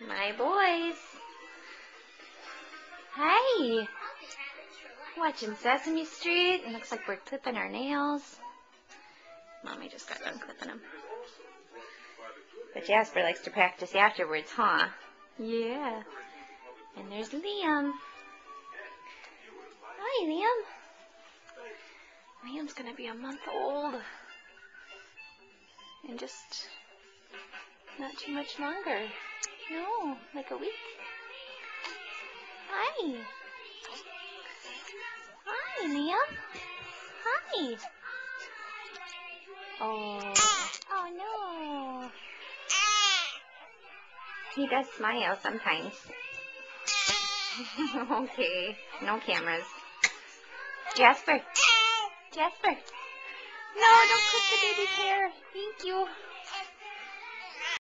My boys. Hi. Watching Sesame Street. It looks like we're clipping our nails. Mommy just got done clipping them. But Jasper likes to practice afterwards, huh? Yeah. And there's Liam. Hi, Liam. Liam's gonna be a month old. In just not too much longer. No, like a week. Hi. Hi, Liam. Hi. Oh no. He does smile sometimes. Okay, no cameras. Jasper. Jasper. No, don't clip the baby's hair. Thank you.